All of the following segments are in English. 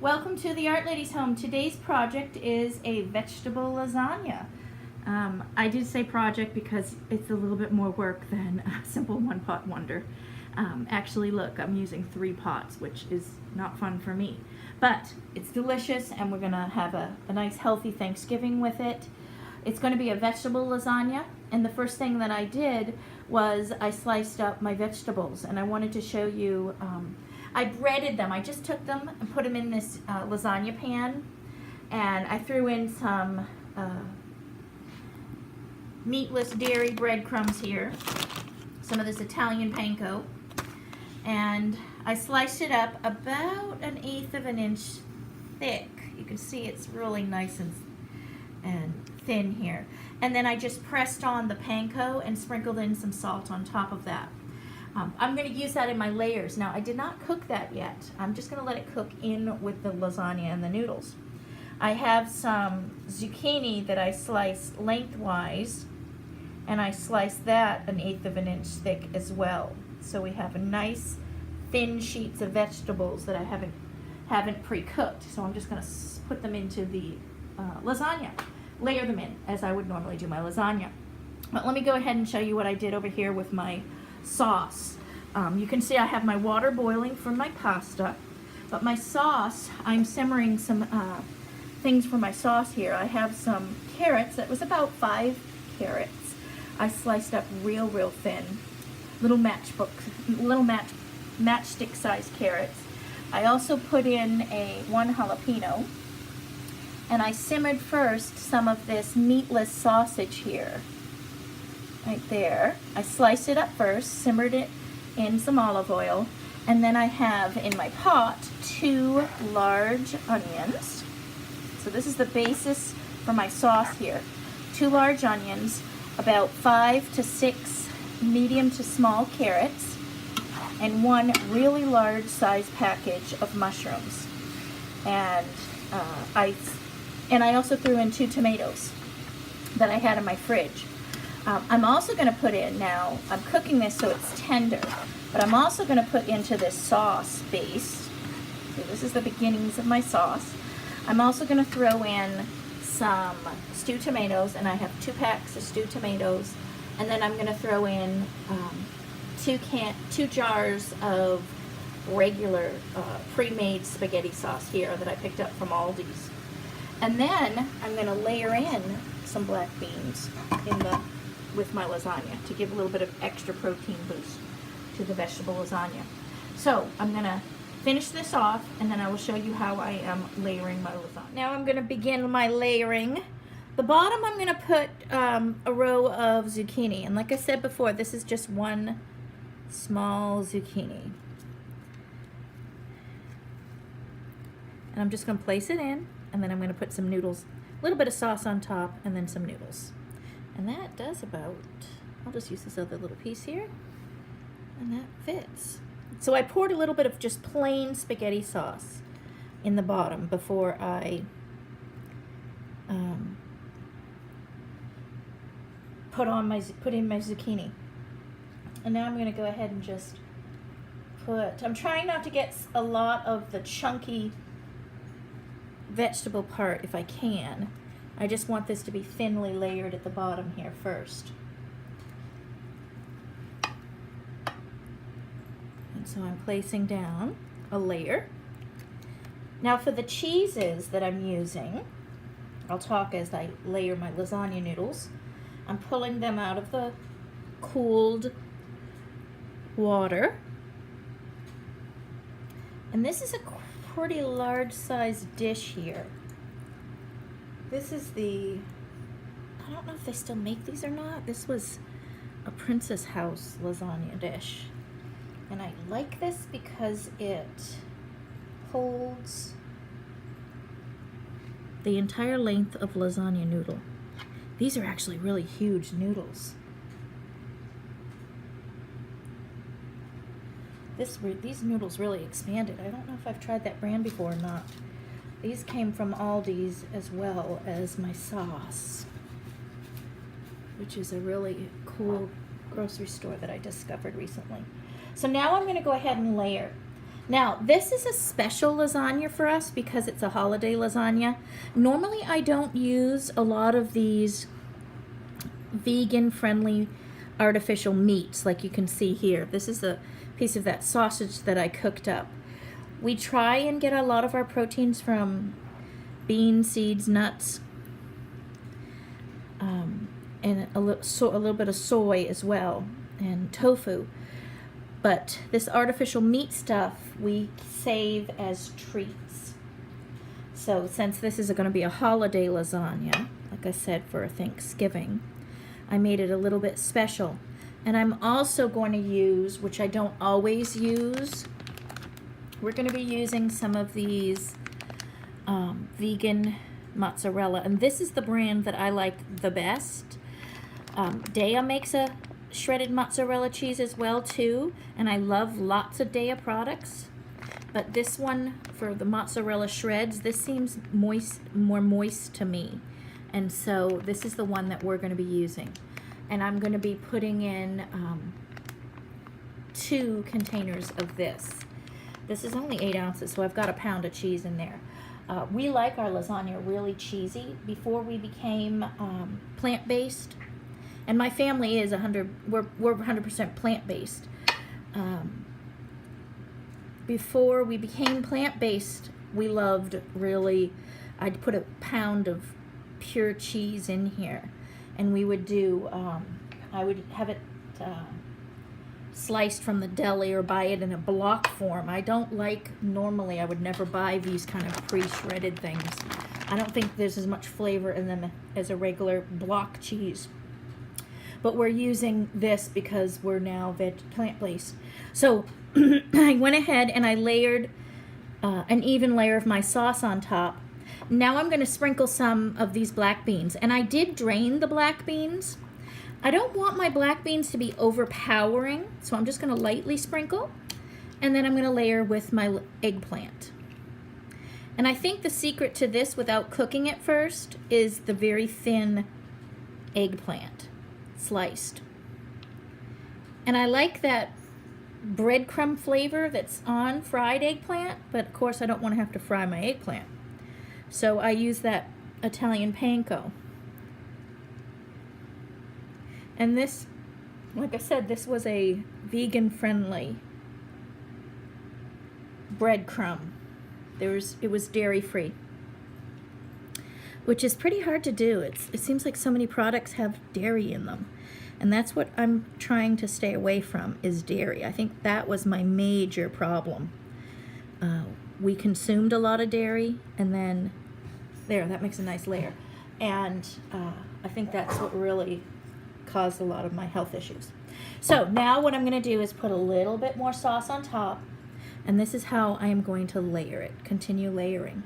Welcome to the Art Lady's home. Today's project is a vegetable lasagna. I did say project because it's a little bit more work than a simple one-pot wonder. Actually, look, I'm using 3 pots, which is not fun for me. But it's delicious, and we're gonna have a nice healthy Thanksgiving with it. It's gonna be a vegetable lasagna, and the first thing that I did was I sliced up my vegetables, and I wanted to show you, I breaded them. I just took them and put them in this lasagna pan, and I threw in some meatless dairy breadcrumbs here, some of this Italian panko, and I sliced it up about 1/8 of an inch thick. You can see it's really nice and thin here. And then I just pressed on the panko and sprinkled in some salt on top of that. I'm going to use that in my layers. Now, I did not cook that yet. I'm just going to let it cook in with the lasagna and the noodles. I have some zucchini that I sliced lengthwise, and I sliced that 1/8 of an inch thick as well. So we have a nice thin sheets of vegetables that I haven't pre-cooked. So I'm just going to put them into the lasagna, layer them in as I would normally do my lasagna. But let me go ahead and show you what I did over here with my sauce. You can see I have my water boiling for my pasta, but my sauce, I'm simmering some things for my sauce here. I have some carrots. That was about 5 carrots. I sliced up real thin, little matchstick sized carrots. I also put in one jalapeno, and I simmered first some of this meatless sausage here. Right there. I sliced it up first, simmered it in some olive oil, and then I have in my pot 2 large onions. So this is the basis for my sauce here. 2 large onions, about 5 to 6 medium to small carrots, and 1 really large size package of mushrooms. And I also threw in 2 tomatoes that I had in my fridge. I'm also going to put in now, I'm cooking this so it's tender, but I'm also going to put into this sauce base. So this is the beginnings of my sauce. I'm also going to throw in some stewed tomatoes, and I have 2 packs of stewed tomatoes, and then I'm going to throw in 2 jars of regular pre-made spaghetti sauce here that I picked up from Aldi's. And then I'm going to layer in some black beans with my lasagna to give a little bit of extra protein boost to the vegetable lasagna. So I'm going to finish this off, and then I will show you how I am layering my lasagna. Now I'm going to begin my layering. The bottom I'm going to put a row of zucchini, and like I said before, this is just 1 small zucchini. And I'm just going to place it in, and then I'm going to put some noodles, a little bit of sauce on top, and then some noodles. And that does about, I'll just use this other little piece here, and that fits. So I poured a little bit of just plain spaghetti sauce in the bottom before I put in my zucchini. And now I'm going to go ahead and just I'm trying not to get a lot of the chunky vegetable part if I can. I just want this to be thinly layered at the bottom here first. And so I'm placing down a layer. Now for the cheeses that I'm using, I'll talk as I layer my lasagna noodles. I'm pulling them out of the cooled water. And this is a pretty large sized dish here. This is I don't know if they still make these or not. This was a Princess House lasagna dish. And I like this because it holds the entire length of lasagna noodle. These are actually really huge noodles. These noodles really expanded. I don't know if I've tried that brand before or not. These came from Aldi's as well as my sauce, which is a really cool grocery store that I discovered recently. So now I'm going to go ahead and layer. Now, this is a special lasagna for us because it's a holiday lasagna. Normally, I don't use a lot of these vegan-friendly artificial meats like you can see here. This is a piece of that sausage that I cooked up. We try and get a lot of our proteins from beans, seeds, nuts, and a little bit of soy as well, and tofu. But this artificial meat stuff we save as treats. So since this is going to be a holiday lasagna, like I said, for Thanksgiving, I made it a little bit special. And I'm also going to use, which I don't always use, we're going to be using some of these vegan mozzarella. And this is the brand that I like the best. Daiya makes a shredded mozzarella cheese as well too, and I love lots of Daiya products, but this one for the mozzarella shreds, this seems more moist to me, and so this is the one that we're going to be using. And I'm going to be putting in 2 containers of this. This is only 8 ounces, so I've got a pound of cheese in there. We like our lasagna really cheesy. Before we became plant-based, and my family is we're 100% plant-based. Before we became plant-based, we loved really, I'd put a pound of pure cheese in here, and we would do, I would have it sliced from the deli or buy it in a block form. I don't like, normally I would never buy these kind of pre-shredded things. I don't think there's as much flavor in them as a regular block cheese. But we're using this because we're now plant-based. So I went ahead and I layered an even layer of my sauce on top. Now I'm going to sprinkle some of these black beans. And I did drain the black beans. I don't want my black beans to be overpowering, so I'm just going to lightly sprinkle. And then I'm going to layer with my eggplant. And I think the secret to this, without cooking it first, is the very thin eggplant. Sliced. And I like that breadcrumb flavor that's on fried eggplant, but of course I don't want to have to fry my eggplant. So I use that Italian panko. And this, like I said, this was a vegan-friendly breadcrumb. It was dairy-free, which is pretty hard to do. It seems like so many products have dairy in them. And that's what I'm trying to stay away from, is dairy. I think that was my major problem. We consumed a lot of dairy, and then, that makes a nice layer. And I think that's what really caused a lot of my health issues. So now what I'm going to do is put a little bit more sauce on top, and this is how I am going to layer it, continue layering.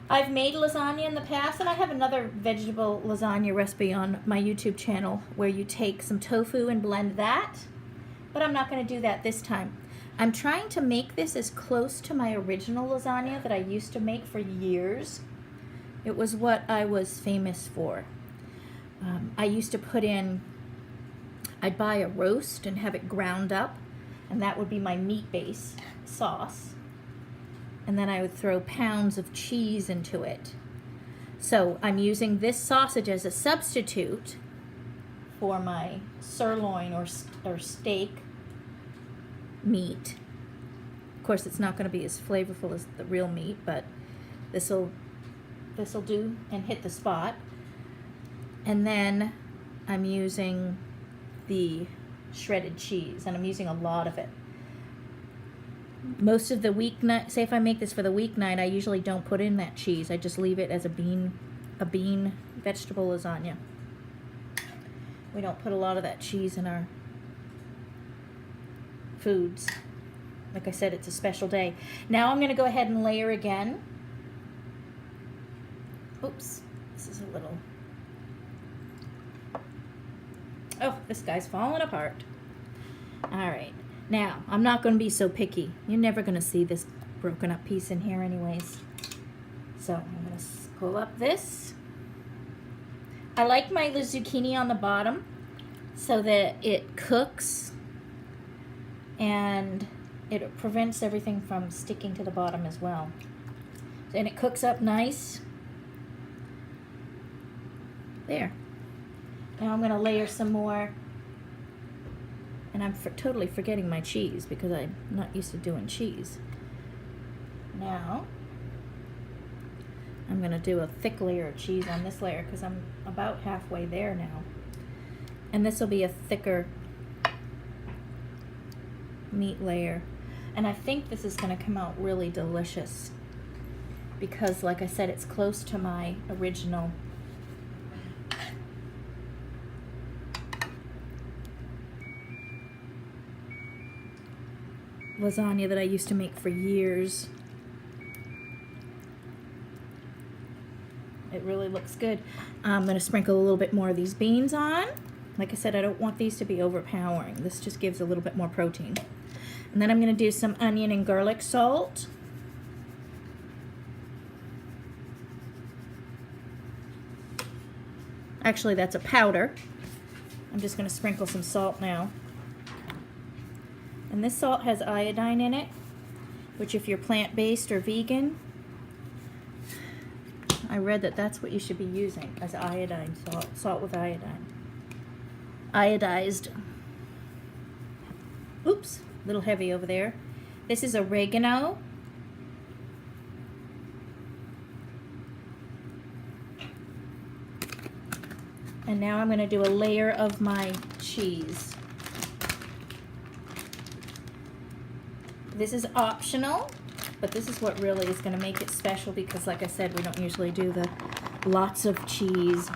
I've made lasagna in the past, and I have another vegetable lasagna recipe on my YouTube channel where you take some tofu and blend that, but I'm not going to do that this time. I'm trying to make this as close to my original lasagna that I used to make for years. It was what I was famous for. I used to put in, I'd buy a roast and have it ground up, and that would be my meat base sauce. And then I would throw pounds of cheese into it. So I'm using this sausage as a substitute for my sirloin or steak meat. Of course, it's not going to be as flavorful as the real meat, but this'll do and hit the spot. And then I'm using the shredded cheese, and I'm using a lot of it. Most of the weeknight, say if I make this for the weeknight, I usually don't put in that cheese. I just leave it as a bean vegetable lasagna. We don't put a lot of that cheese in our foods. Like I said, it's a special day. Now I'm going to go ahead and layer again. Oops, this is a little... Oh, this guy's falling apart. All right. Now, I'm not going to be so picky. You're never going to see this broken up piece in here anyways. So I'm going to pull up this. I like my zucchini on the bottom so that it cooks and it prevents everything from sticking to the bottom as well. And it cooks up nice. There. Now I'm going to layer some more. And I'm totally forgetting my cheese because I'm not used to doing cheese. Now, I'm going to do a thick layer of cheese on this layer because I'm about halfway there now. And this will be a thicker meat layer. And I think this is going to come out really delicious because, like I said, it's close to my original lasagna that I used to make for years. It really looks good. I'm going to sprinkle a little bit more of these beans on. Like I said, I don't want these to be overpowering. This just gives a little bit more protein. And then I'm going to do some onion and garlic salt. Actually, that's a powder. I'm just going to sprinkle some salt now. And this salt has iodine in it, which if you're plant-based or vegan, I read that that's what you should be using as iodine salt, salt with iodine. Iodized. Oops, a little heavy over there. This is oregano. And now I'm going to do a layer of my cheese. This is optional, but this is what really is going to make it special because, like I said, we don't usually do the lots of cheese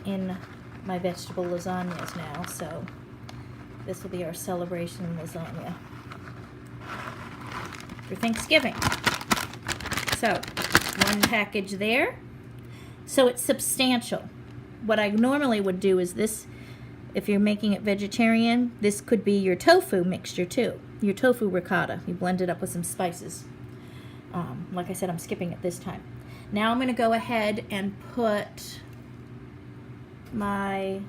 in my vegetable lasagnas now, so this will be our celebration lasagna for Thanksgiving. So, one package there. So it's substantial. What I normally would do is this, if you're making it vegetarian, this could be your tofu mixture too. Your tofu ricotta. You blend it up with some spices. Like I said, I'm skipping it this time. Now I'm going to go ahead and put my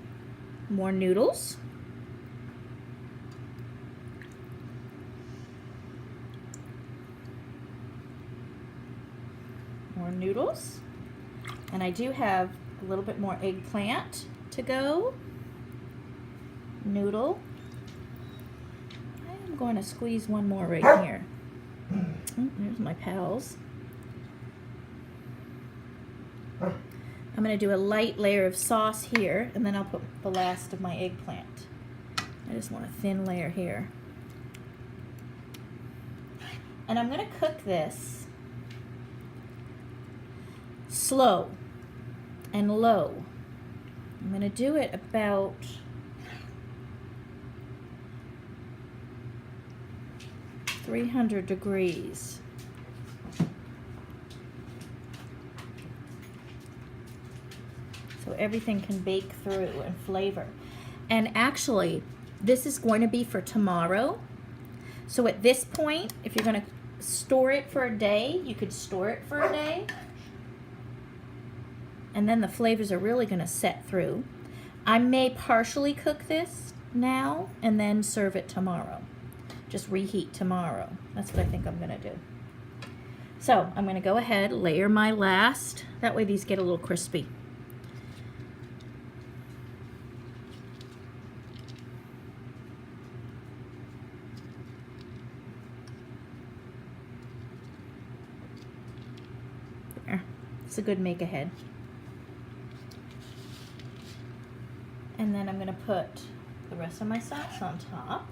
more noodles. More noodles. And I do have a little bit more eggplant to go. Noodle. I'm going to squeeze one more right here. Oh, there's my pals. I'm going to do a light layer of sauce here, and then I'll put the last of my eggplant. I just want a thin layer here. And I'm going to cook this slow and low. I'm going to do it about 300 degrees. So everything can bake through and flavor. And actually, this is going to be for tomorrow. So at this point, if you're going to store it for a day, you could store it for a day. And then the flavors are really going to set through. I may partially cook this now and then serve it tomorrow. Just reheat tomorrow. That's what I think I'm going to do. So I'm going to go ahead, layer my last. That way these get a little crispy. There. It's a good make ahead. And then I'm going to put the rest of my sauce on top.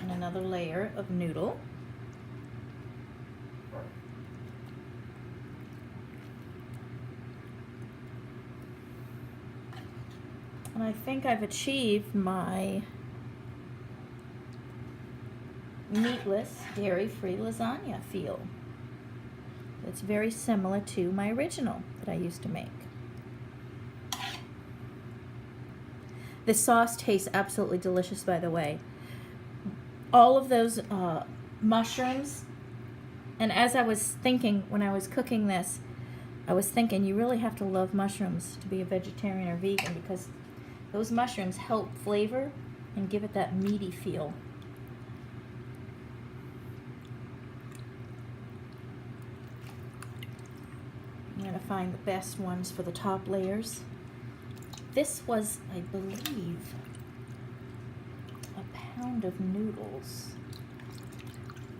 And another layer of noodle. And I think I've achieved my meatless, dairy-free lasagna feel. It's very similar to my original that I used to make. This sauce tastes absolutely delicious, by the way. All of those mushrooms, and as I was thinking when I was cooking this, I was thinking you really have to love mushrooms to be a vegetarian or vegan because Those mushrooms help flavor and give it that meaty feel. I'm going to find the best ones for the top layers. This was, I believe, a pound of noodles.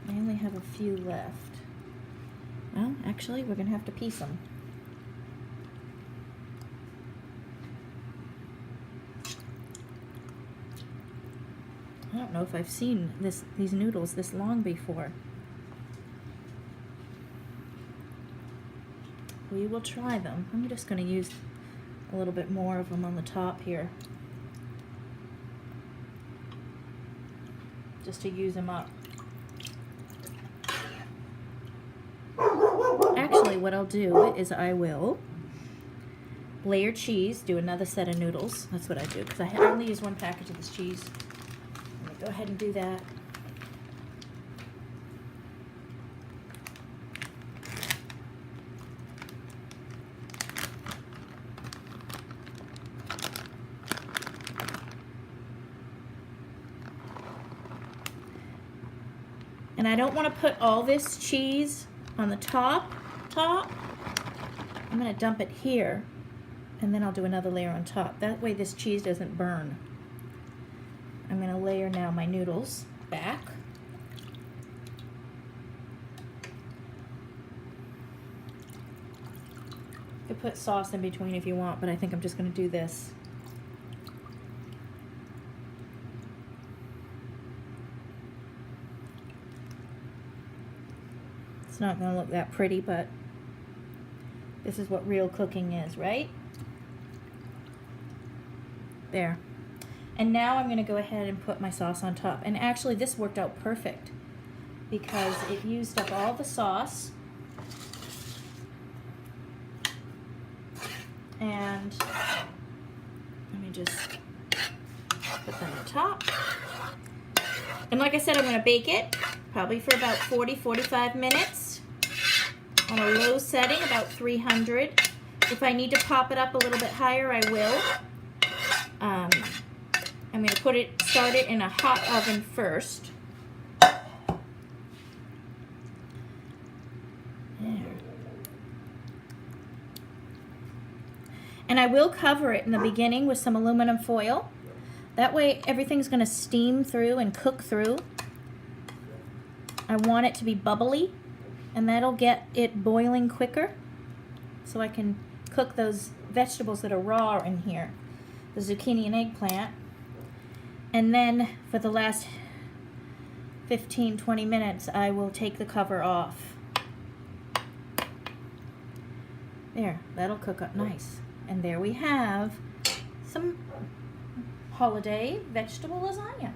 I only have a few left. Well, actually, we're going to have to piece them. I don't know if I've seen these noodles this long before. We will try them. I'm just going to use a little bit more of them on the top here, just to use them up. Actually, what I'll do is I will layer cheese, do another set of noodles. That's what I do, because I only use one package of this cheese. Let me go ahead and do that. And I don't want to put all this cheese on the top. I'm going to dump it here, and then I'll do another layer on top. That way this cheese doesn't burn. I'm going to layer now my noodles back. You could put sauce in between if you want, but I think I'm just going to do this. It's not going to look that pretty, but this is what real cooking is, right? There. And now I'm going to go ahead and put my sauce on top. And actually this worked out perfect because it used up all the sauce. And let me just put them on top. And like I said, I'm going to bake it probably for about 40-45 minutes on a low setting, about 300. If I need to pop it up a little bit higher, I will. I'm going to start it in a hot oven first. There. And I will cover it in the beginning with some aluminum foil. That way everything's going to steam through and cook through. I want it to be bubbly, and that'll get it boiling quicker, so I can cook those vegetables that are raw in here, the zucchini and eggplant. And then for the last 15-20 minutes, I will take the cover off. There, that'll cook up nice. And there we have some holiday vegetable lasagna.